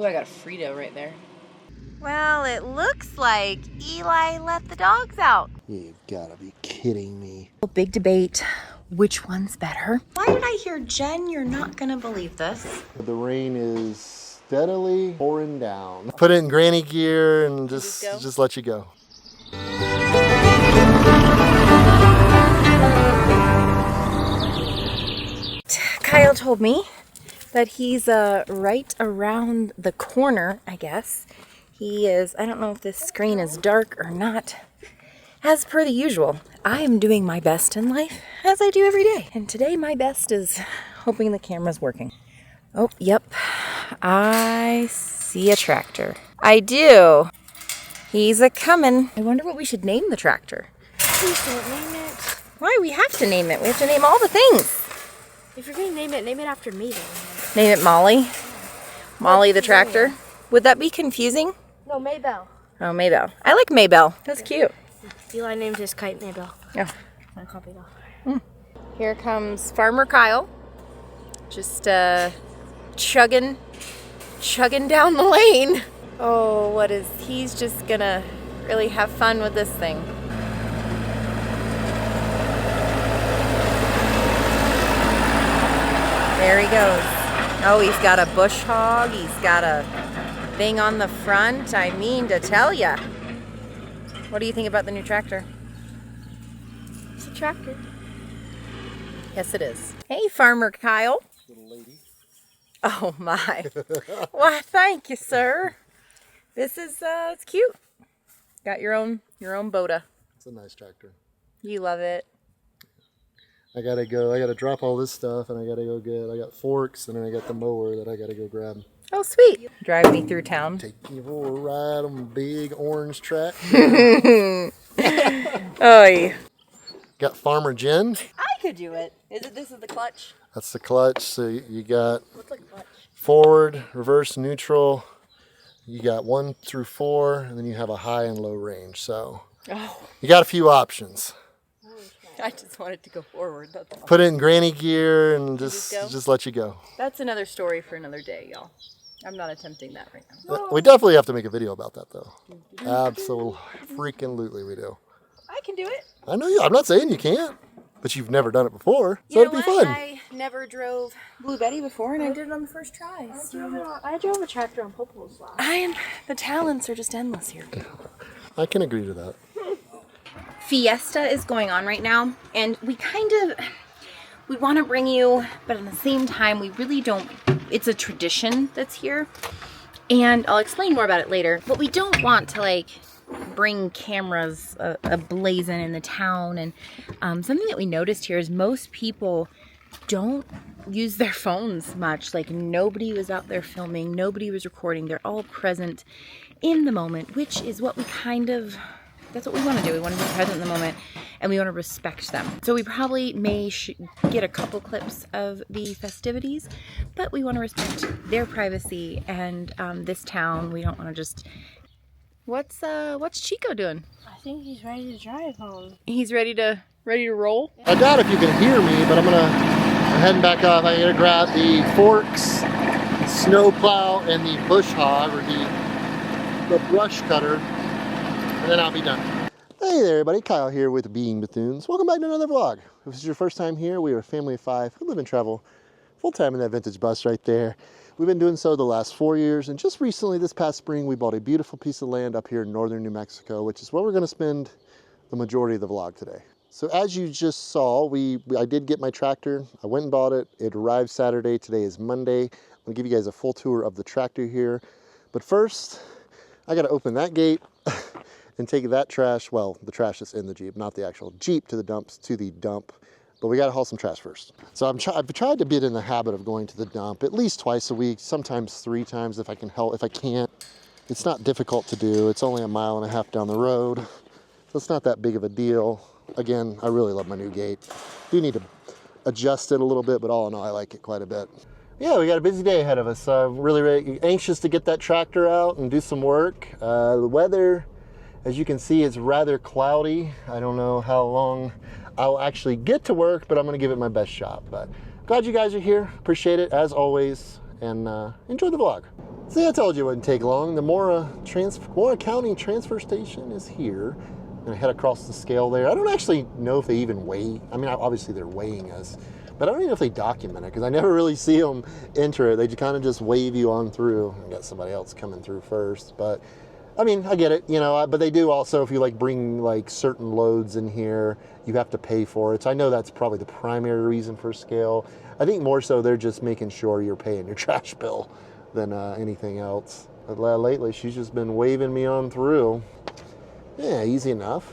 Oh, I got a Frito right there. Well, it looks like Eli let the dogs out. You've gotta be kidding me. Big debate. Which one's better? Why did I hear Jen? You're not gonna believe this. The rain is steadily pouring down. Put it in granny gear and just let you go. Kyle told me that he's right around the corner, I guess. He is, I don't know if this screen is dark or not. As per the usual, I am doing my best in life, as I do every day. And today my best is hoping the camera's working. Oh, yep. I see a tractor. I do. He's a-comin'. I wonder what we should name the tractor. Please don't name it. Why? We have to name it. We have to name all the things. If you're gonna name it after me then. Name it Molly? Molly the tractor? Would that be confusing? No, Maybell. Oh, Maybell. I like Maybell. That's cute. Eli named his kite Maybell. Yeah. I copied off. Here comes Farmer Kyle. Just chugging down the lane. Oh, he's just gonna really have fun with this thing. There he goes. Oh, he's got a bush hog. He's got a thing on the front. I mean to tell ya. What do you think about the new tractor? It's a tractor. Yes, it is. Hey, Farmer Kyle. Little lady. Oh my. Why, thank you, sir. This is it's cute. Got your own Kubota. It's a nice tractor. You love it. I gotta drop all this stuff and I got forks and then I got the mower that I gotta go grab. Oh, sweet. Drive me through town. Take you for a ride on a big orange tractor. Oh, yeah. Got Farmer Jen. I could do it. This is the clutch? That's the clutch. So you got What's a clutch? forward, reverse, neutral. You got 1 through 4, and then you have a high and low range. So you got a few options. I just wanted to go forward. That's all. Put it in granny gear and just let you go. That's another story for another day, y'all. I'm not attempting that right now. We definitely have to make a video about that, though. Absolutely, freaking we do. I can do it. I know you. I'm not saying you can't, but you've never done it before, so You know it'd be what? fun. I never drove Blue Betty before, and I did it on the first try. I drove a tractor on Popo's lot. The talents are just endless here. I can agree to that. Fiesta is going on right now, and we want to bring you, but at the same time, we really don't. It's a tradition that's here, and I'll explain more about it later. But we don't want to bring cameras ablazing in the town. And something that we noticed here is most people don't use their phones much. Like, nobody was out there filming, nobody was recording. They're all present in the moment, which is what we that's what we want to do. We want to be present in the moment, and we want to respect them. So we probably may get a couple clips of the festivities, but we want to respect their privacy and this town. We don't want to just... What's Chico doing? I think he's ready to drive home. He's ready to roll? I doubt if you can hear me, but I'm heading back up. I gotta grab the forks, snow plow, and the bush hog, or the brush cutter, and then I'll be done. Hey there everybody, Kyle here with Being Bethunes. Welcome back to another vlog. If this is your first time here, we are a family of 5 who live and travel full-time in that vintage bus right there. We've been doing so the last 4 years, and just recently, this past spring, we bought a beautiful piece of land up here in northern New Mexico, which is where we're gonna spend the majority of the vlog today. So as you just saw, I did get my tractor. I went and bought it. It arrived Saturday. Today is Monday. I'm gonna give you guys a full tour of the tractor here. But first, I gotta open that gate and take that trash, well, the trash that's in the Jeep, not the actual Jeep, to the dump. But we gotta haul some trash first. So I've tried to get in the habit of going to the dump at least twice a week, sometimes 3 times if I can help. If I can't, it's not difficult to do. It's only 1.5 miles down the road, so it's not that big of a deal. Again, I really love my new gate. Do need to adjust it a little bit, but all in all, I like it quite a bit. Yeah, we got a busy day ahead of us. I'm really anxious to get that tractor out and do some work. The weather, as you can see, is rather cloudy. I don't know how long I'll actually get to work, but I'm gonna give it my best shot. But glad you guys are here. Appreciate it, as always. and enjoy the vlog. See, I told you it wouldn't take long. The MOOLAH County Transfer Station is here. I'm gonna head across the scale there. I don't actually know if they even weigh. I mean, obviously they're weighing us, but I don't even know if they document it because I never really see them enter it. They kind of just wave you on through. I got somebody else coming through first, but I mean, I get it, you know, but they do also, if you like bring like certain loads in here, you have to pay for it. So I know that's probably the primary reason for scale. I think more so they're just making sure you're paying your trash bill than anything else. But lately, she's just been waving me on through. Yeah, easy enough.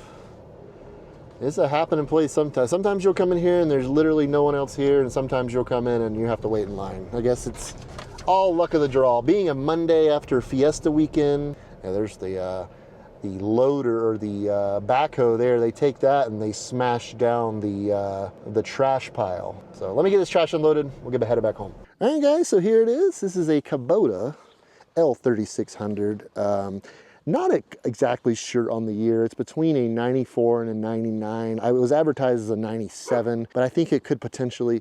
It's a happening place sometimes. Sometimes you'll come in here and there's literally no one else here, and sometimes you'll come in and you have to wait in line. I guess it's all luck of the draw. Being a Monday after Fiesta weekend, yeah, there's the loader or the backhoe there. They take that and they smash down the trash pile. So let me get this trash unloaded. We'll get headed back home. All right, guys. So here it is. This is a Kubota L3600. Not exactly sure on the year. It's between a 94 and a 99. It was advertised as a 97, but I think it could potentially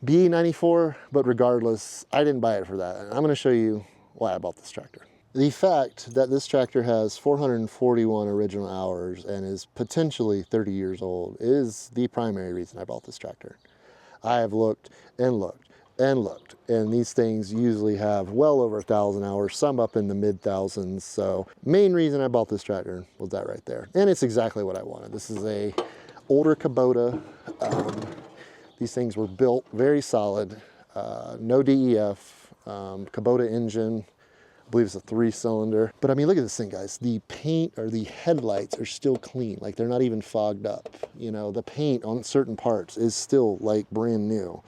be 94. But regardless, I didn't buy it for that. And I'm going to show you why I bought this tractor. The fact that this tractor has 441 original hours and is potentially 30 years old is the primary reason I bought this tractor. I have looked and looked and looked, and these things usually have well over 1,000 hours, some up in the mid-thousands. So main reason I bought this tractor was that right there. And it's exactly what I wanted. This is a older Kubota. These things were built very solid, no DEF, Kubota engine. I believe it's a 3-cylinder. But I mean, look at this thing, guys. The paint or the headlights are still clean. Like, they're not even fogged up. You know, the paint on certain parts is still like brand new.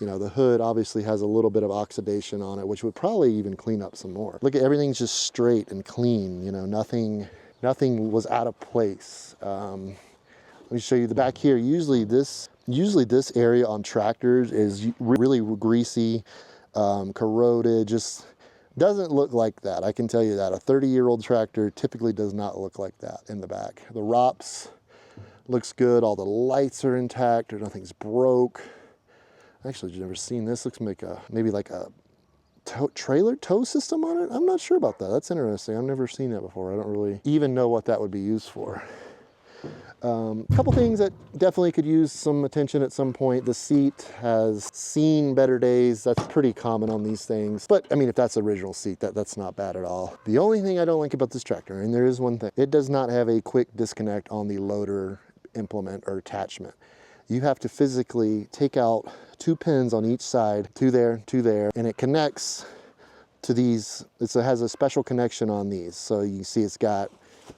You know, the hood obviously has a little bit of oxidation on it, which would probably even clean up some more. Look at everything's just straight and clean. You know, nothing was out of place. Let me show you the back here. Usually this area on tractors is really greasy, corroded, just doesn't look like that. I can tell you that. A 30-year-old tractor typically does not look like that in the back. The ROPS looks good. All the lights are intact. Nothing's broke. Actually, I've never seen this. Looks like maybe like a trailer tow system on it. I'm not sure about that. That's interesting. I've never seen that before. I don't really even know what that would be used for. A couple things that definitely could use some attention at some point. The seat has seen better days. That's pretty common on these things. But I mean, if that's the original seat, that's not bad at all. The only thing I don't like about this tractor, and there is one thing, it does not have a quick disconnect on the loader implement or attachment. You have to physically take out 2 pins on each side, two there, and it connects to these. It has a special connection on these. So you can see it's got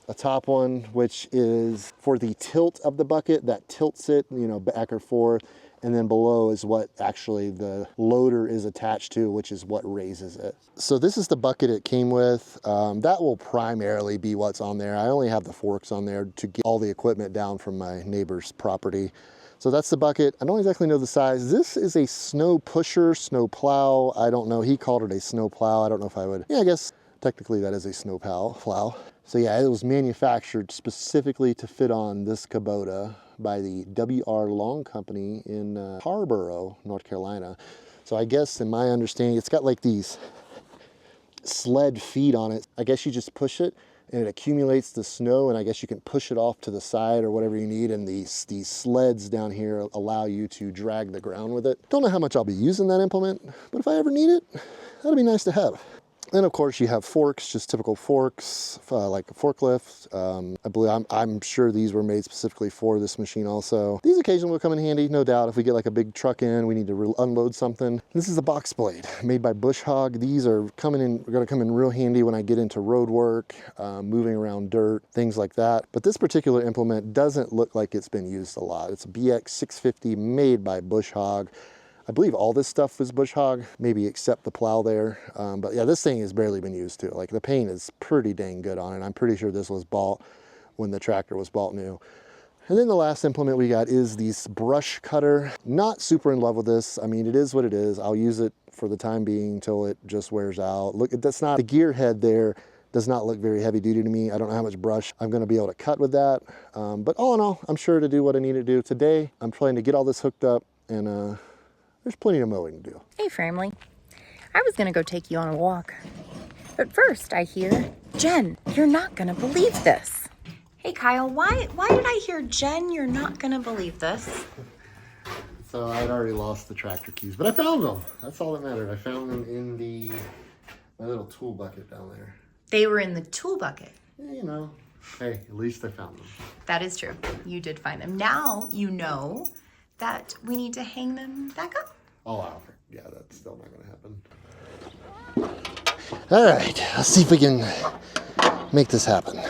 a top one, which is for the tilt of the bucket, that tilts it, you know, back or forth. And then below is what actually the loader is attached to, which is what raises it. So this is the bucket it came with. That will primarily be what's on there. I only have the forks on there to get all the equipment down from my neighbor's property. So that's the bucket. I don't exactly know the size. This is a snow pusher, snow plow. I don't know. He called it a snow plow. I don't know if I would. Yeah, I guess technically that is a snow plow. So yeah, it was manufactured specifically to fit on this Kubota by the W.R. Long Company in Harborough, North Carolina. So I guess in my understanding, it's got like these sled feet on it. I guess you just push it and it accumulates the snow, and I guess you can push it off to the side or whatever you need, and these sleds down here allow you to drag the ground with it. Don't know how much I'll be using that implement, but if I ever need it, that'd be nice to have. And of course you have forks, just typical forks, like a forklift. I believe, I'm sure these were made specifically for this machine also. These occasionally will come in handy, no doubt. If we get like a big truck in, we need to unload something. This is a box blade made by Bush Hog. These are gonna come in real handy when I get into road work, moving around dirt, things like that. But this particular implement doesn't look like it's been used a lot. It's a BX 650 made by Bush Hog. I believe all this stuff is Bush Hog, maybe except the plow there. But yeah, this thing has barely been used too. Like, the paint is pretty dang good on it. I'm pretty sure this was bought when the tractor was bought new. And then the last implement we got is this brush cutter. Not super in love with this. I mean, it is what it is. I'll use it for the time being until it just wears out. Look, that's not, the gear head there does not look very heavy duty to me. I don't know how much brush I'm gonna be able to cut with that. But all in all, I'm sure to do what I need to do. Today, I'm trying to get all this hooked up, and there's plenty of mowing to do. Hey family. I was gonna go take you on a walk. But first I hear, Jen, you're not gonna believe this. Hey Kyle, why did I hear, Jen, you're not gonna believe this? So I'd already lost the tractor keys, but I found them. That's all that mattered. I found them in my little tool bucket down there. They were in the tool bucket. Yeah, you know, hey, at least I found them. That is true. You did find them. Now you know that we need to hang them back up. Oh, wow. Yeah, that's still not going to happen. All right, let's see if we can make this happen.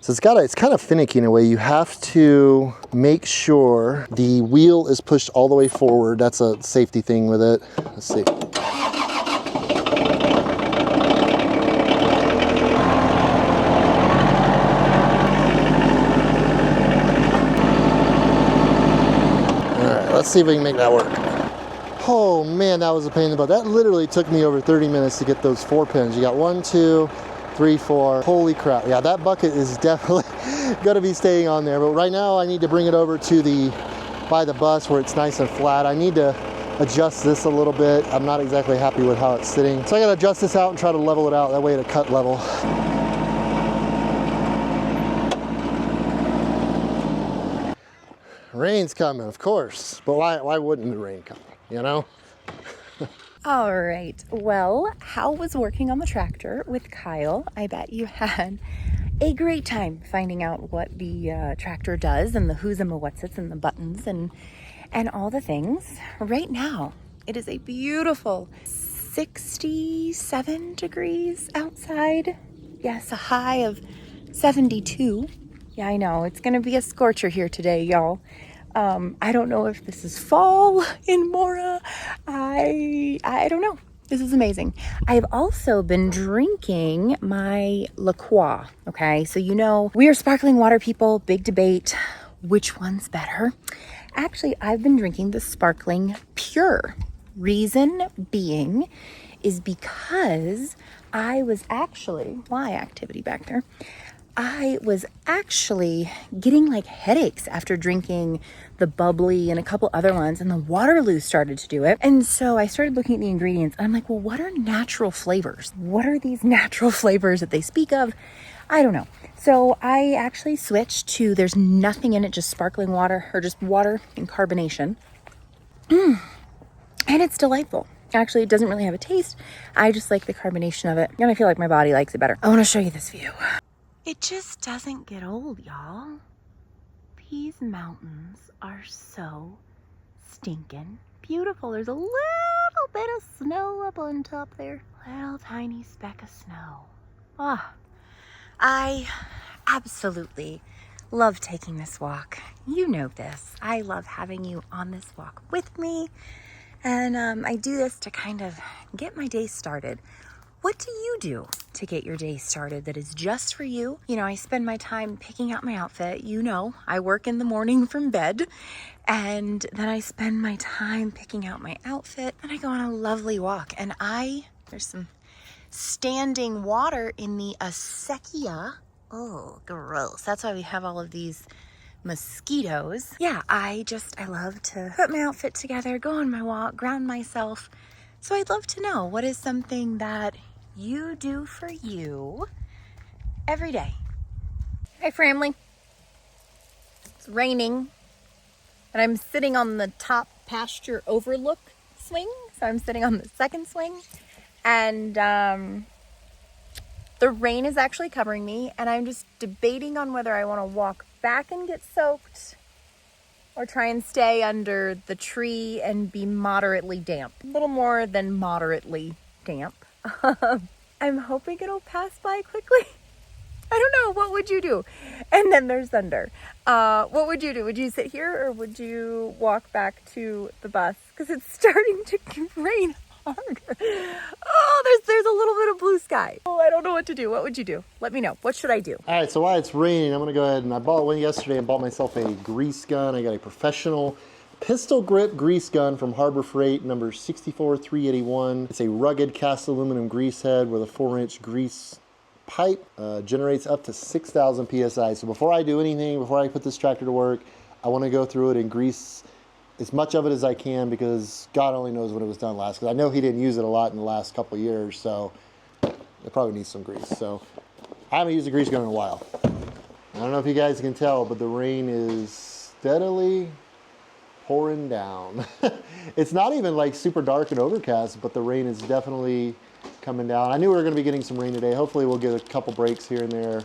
So it's kind of finicky in a way. You have to make sure the wheel is pushed all the way forward. That's a safety thing with it. Let's see. Let's see if we can make that work. Oh man, that was a pain in the butt. That literally took me over 30 minutes to get those 4 pins. You got 1, 2, 3, 4. Holy crap. Yeah, that bucket is definitely gonna be staying on there. But right now I need to bring it over to by the bus where it's nice and flat. I need to adjust this a little bit. I'm not exactly happy with how it's sitting. So I gotta adjust this out and try to level it out. That way it'll cut level. Rain's coming, of course, but why wouldn't the rain come, you know? All right, well, how was working on the tractor with Kyle? I bet you had a great time finding out what the tractor does and the who's and the what's it's and the buttons and all the things. Right now, it is a beautiful 67 degrees outside. Yes, a high of 72. Yeah, I know. It's going to be a scorcher here today, y'all. I don't know if this is fall in Mora. I don't know. This is amazing. I've also been drinking my La Croix, okay? So you know, we are sparkling water people, big debate. Which one's better? Actually, I've been drinking the sparkling pure. Reason being is because I was actually, my activity back there, I was actually getting like headaches after drinking the bubbly and a couple other ones, and the Waterloo started to do it. And so I started looking at the ingredients. I'm like, well, what are natural flavors? What are these natural flavors that they speak of? I don't know. So I actually switched to, there's nothing in it, just sparkling water or just water and carbonation. And it's delightful. Actually, it doesn't really have a taste. I just like the carbonation of it. And I feel like my body likes it better. I want to show you this view. It just doesn't get old, y'all. These mountains are so stinking beautiful. There's a little bit of snow up on top there. Little tiny speck of snow. Ah, I absolutely love taking this walk. You know this. I love having you on this walk with me. And I do this to kind of get my day started. What do you do to get your day started that is just for you? You know, I spend my time picking out my outfit. You know, I work in the morning from bed, and then I spend my time picking out my outfit, and I go on a lovely walk. And there's some standing water in the acequia. Oh, gross. That's why we have all of these mosquitoes. Yeah, I love to put my outfit together, go on my walk, ground myself. So I'd love to know, what is something that you do for you every day? Hi, family. It's raining, and I'm sitting on the top pasture overlook swing. So I'm sitting on the second swing, and the rain is actually covering me, and I'm just debating on whether I want to walk back and get soaked or try and stay under the tree and be moderately damp. A little more than moderately damp. I'm hoping it'll pass by quickly. I don't know. What would you do? And then there's thunder. What would you do? Would you sit here or would you walk back to the bus? Because it's starting to rain harder. Oh, there's a little bit of blue sky. Oh, I don't know what to do. What would you do? Let me know. What should I do? All right, so while it's raining, I'm gonna go ahead and I bought one yesterday and bought myself a grease gun. I got a professional pistol grip grease gun from Harbor Freight, number 64381. It's a rugged cast aluminum grease head with a 4-inch grease pipe. Generates up to 6,000 PSI. So before I do anything, before I put this tractor to work, I wanna go through it and grease as much of it as I can because God only knows when it was done last. Because I know he didn't use it a lot in the last couple of years, so it probably needs some grease. So I haven't used a grease gun in a while. I don't know if you guys can tell, but the rain is steadily pouring down. It's not even like super dark and overcast, but the rain is definitely coming down. I knew we were going to be getting some rain today. Hopefully we'll get a couple breaks here and there.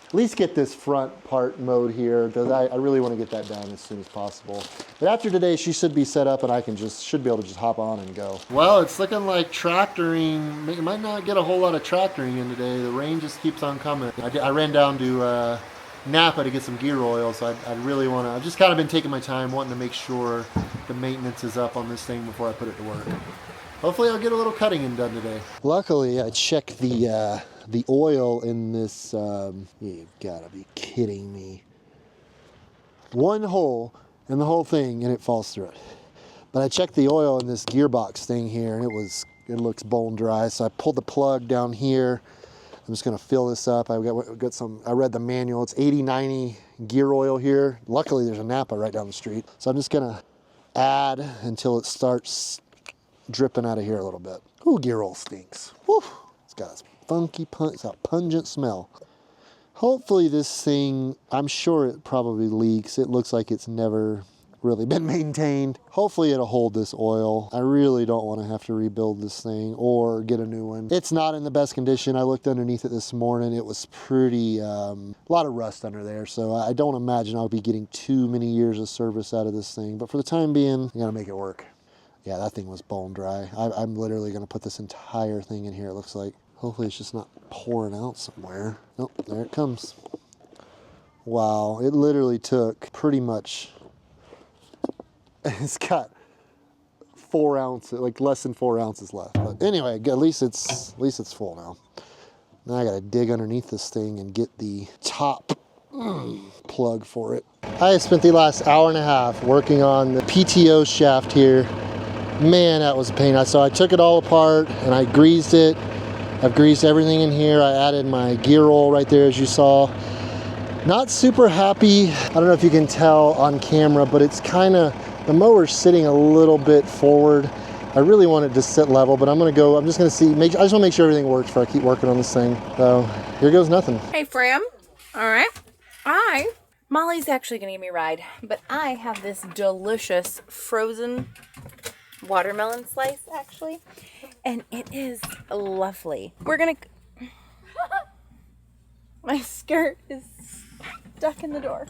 At least get this front part mowed here. I really want to get that done as soon as possible. But after today, she should be set up and I should be able to just hop on and go. Well, it's looking like tractoring. It might not get a whole lot of tractoring in today. The rain just keeps on coming. I ran down to Napa to get some gear oil, so I really want to. I've just kind of been taking my time wanting to make sure the maintenance is up on this thing before I put it to work. Hopefully I'll get a little cutting in done today. Luckily, I checked the oil in this, you've gotta be kidding me. One hole in the whole thing and it falls through it. But I checked the oil in this gearbox thing here and it looks bone dry. So I pulled the plug down here. I'm just gonna fill this up. I read the manual, it's 80-90 gear oil here. Luckily there's a Napa right down the street. So I'm just gonna add until it starts dripping out of here a little bit. Ooh, gear oil stinks. Woo. It's got a funky, it's a pungent smell. Hopefully this thing, I'm sure it probably leaks. It looks like it's never really been maintained. Hopefully it'll hold this oil. I really don't want to have to rebuild this thing or get a new one. It's not in the best condition. I looked underneath it this morning. It was pretty, a lot of rust under there. So I don't imagine I'll be getting too many years of service out of this thing. But for the time being, I gotta make it work. Yeah, that thing was bone dry. I'm literally gonna put this entire thing in here, it looks like. Hopefully it's just not pouring out somewhere. Nope, there it comes. Wow, it literally took pretty much, it's got 4 ounces, like less than 4 ounces left. But anyway, at least it's full now. Now I gotta dig underneath this thing and get the top plug for it. I spent the last hour and a half working on the PTO shaft here. Man, that was a pain. So I took it all apart and I greased it. I've greased everything in here. I added my gear oil right there, as you saw. Not super happy. I don't know if you can tell on camera, but it's kind of, the mower's sitting a little bit forward. I really want it to sit level, but I'm just gonna see, I just wanna make sure everything works before I keep working on this thing. So here goes nothing. Hey, Fram. All right. Molly's actually gonna give me a ride, but I have this delicious frozen watermelon slice, actually, and it is lovely. We're gonna my skirt is stuck in the door.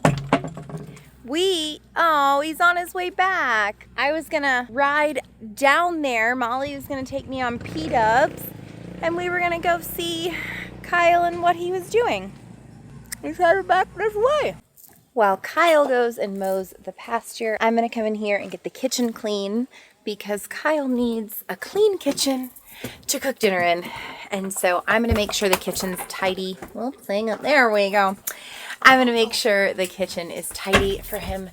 He's on his way back. I was gonna ride down there. Molly was gonna take me on P-dubs and we were gonna go see Kyle and what he was doing. He's headed back this way. While Kyle goes and mows the pasture, I'm gonna come in here and get the kitchen clean because Kyle needs a clean kitchen to cook dinner in. And so I'm gonna make sure the kitchen's tidy. Whoops, hang up, there we go. I'm gonna make sure the kitchen is tidy for him.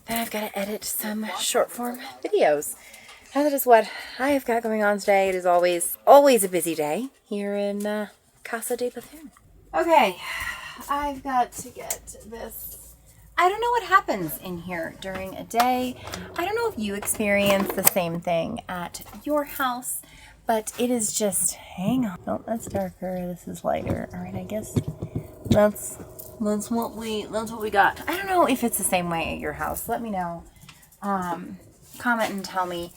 Then I've gotta edit some short form videos. And that is what I have got going on today. It is always a busy day here in Casa de Bethune. Okay, I've got to get this. I don't know what happens in here during a day. I don't know if you experience the same thing at your house, but it is just, hang on. Oh, that's darker, this is lighter. All right, I guess that's what we got. I don't know if it's the same way at your house. Let me know. Comment and tell me.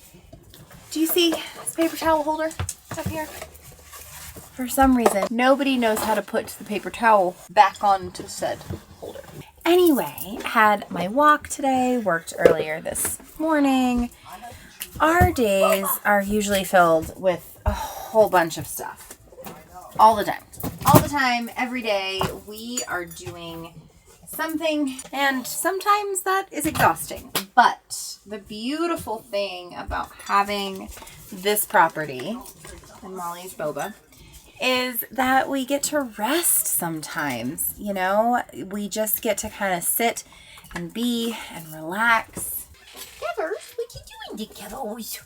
Do you see this paper towel holder up here? For some reason, nobody knows how to put the paper towel back onto said holder. Anyway, had my walk today, worked earlier this morning. Our days are usually filled with a whole bunch of stuff. All the time. All the time, every day, we are doing something, and sometimes that is exhausting. But the beautiful thing about having this property, and Molly's boba, is that we get to rest sometimes, you know? We just get to kind of sit and be and relax. Kevers, what you doing, kiddos?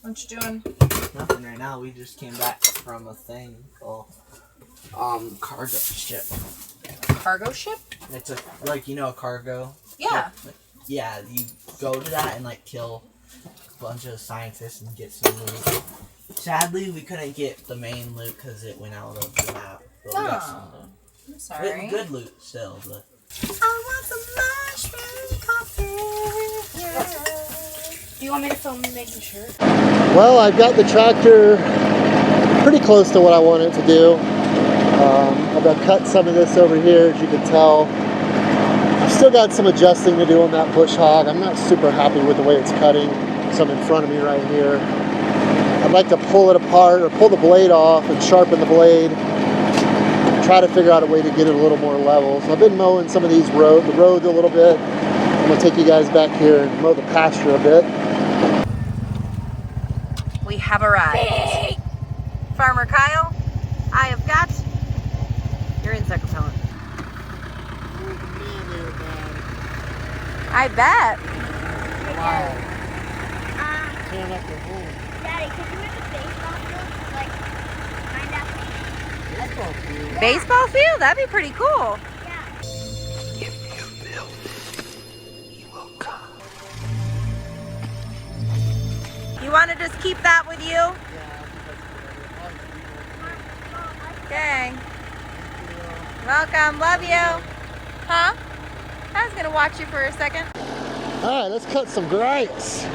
What you doing? Nothing right now. We just came back from a thing called cargo ship. Cargo ship? It's a, like, you know, a cargo. Yeah. Ship? yeah, you go to that and like kill a bunch of scientists and get some loot. Sadly, we couldn't get the main loot because it went out of the map. But we got some loot. I'm sorry. Good loot still, but. I want some mushroom coffee. Yeah. Do you want me to film me making sure? Well, I've got the tractor pretty close to what I want it to do. I've cut some of this over here, as you can tell. I've still got some adjusting to do on that bush hog. I'm not super happy with the way it's cutting. Some in front of me right here. I'd like to pull it apart or pull the blade off and sharpen the blade. Try to figure out a way to get it a little more level. So I've been mowing some of these the roads a little bit. I'm gonna take you guys back here and mow the pasture a bit. We have arrived. Farmer Kyle, I have got your insect repellent. I bet. Wow. Daddy, could you make a baseball field? Like, kind of. Baseball field. Baseball field? That'd be pretty cool. Yeah. If you build it, you will come. You want to just keep that with you? Okay. Welcome. Love you. Huh? I was going to watch you for a second. All right, let's cut some grass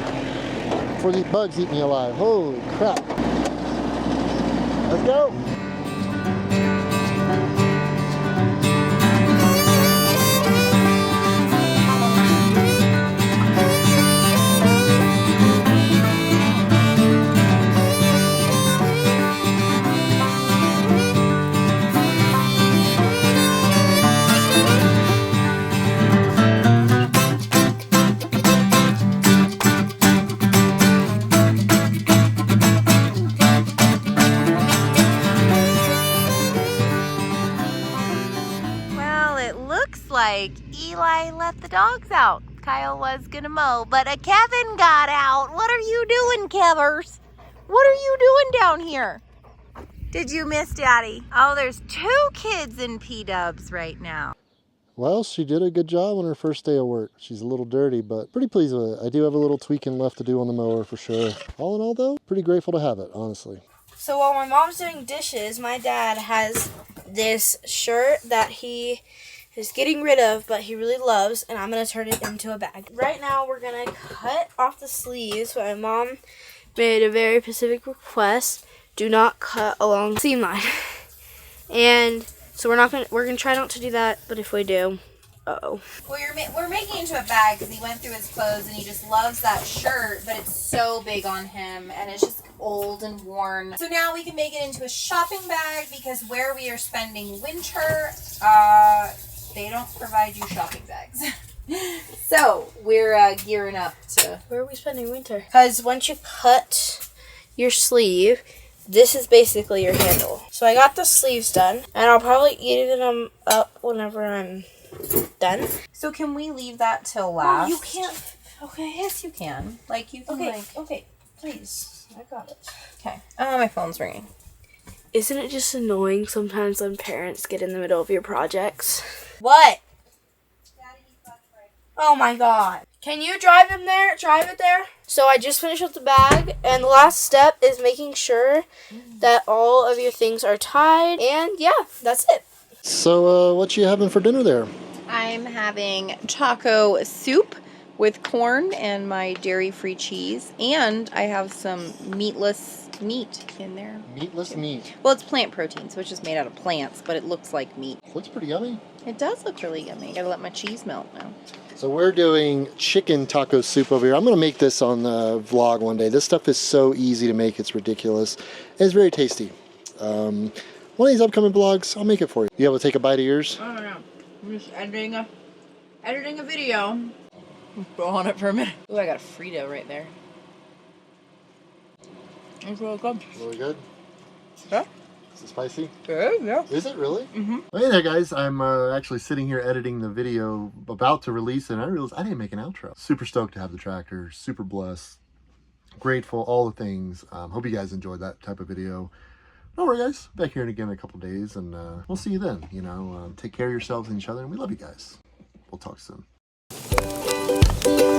before these bugs eat me alive. Holy crap. Let's go. Like Eli let the dogs out. Kyle was gonna mow, but a Kevin got out. What are you doing, Kevers? What are you doing down here? Did you miss Daddy? Oh, there's 2 kids in P-dubs right now. Well, she did a good job on her first day of work. She's a little dirty, but pretty pleased with it. I do have a little tweaking left to do on the mower for sure. All in all though, pretty grateful to have it, honestly. So while my mom's doing dishes, my dad has this shirt that he is getting rid of, but he really loves, and I'm going to turn it into a bag. Right now, we're going to cut off the sleeves, but my mom made a very specific request. Do not cut along the seam line. And so we're going to try not to do that, but if we do, uh-oh. Well, we're making it into a bag because he went through his clothes and he just loves that shirt, but it's so big on him and it's just old and worn. So now we can make it into a shopping bag because where we are spending winter, they don't provide you shopping bags. So we're gearing up to... Where are we spending winter? Because once you cut your sleeve, this is basically your handle. So I got the sleeves done, and I'll probably edit them up whenever I'm done. So can we leave that till last? Oh, you can't. Okay. Yes, you can. Like, you can, Okay, please. I got it. Okay. Oh, my phone's ringing. Isn't it just annoying sometimes when parents get in the middle of your projects? What? Oh my god. Can you drive it there? So I just finished up the bag, and the last step is making sure that all of your things are tied, and yeah, that's it. So what you having for dinner there? I'm having taco soup with corn and my dairy-free cheese, and I have some meatless meat in there. Meatless meat. Well, it's plant protein, so it's just made out of plants, but it looks like meat. Looks pretty yummy. It does look really yummy. Gotta let my cheese melt now. So we're doing chicken taco soup over here. I'm going to make this on the vlog one day. This stuff is so easy to make, it's ridiculous. And it's very tasty. One of these upcoming vlogs, I'll make it for you. You able to take a bite of yours? Oh, no. I'm just editing a video. Go on it for a minute. Oh, I got a Frito right there. It's really good. Really good? Yeah. Is it spicy? Yeah. Is it really? Mm-hmm. Well, hey there guys, I'm actually sitting here editing the video, about to release it, and I realized I didn't make an outro. Super stoked to have the tractor, super blessed, grateful, all the things. Hope you guys enjoyed that type of video. Don't worry guys, back here again in a couple days, and we'll see you then. You know, take care of yourselves and each other, and we love you guys. We'll talk soon. Bye.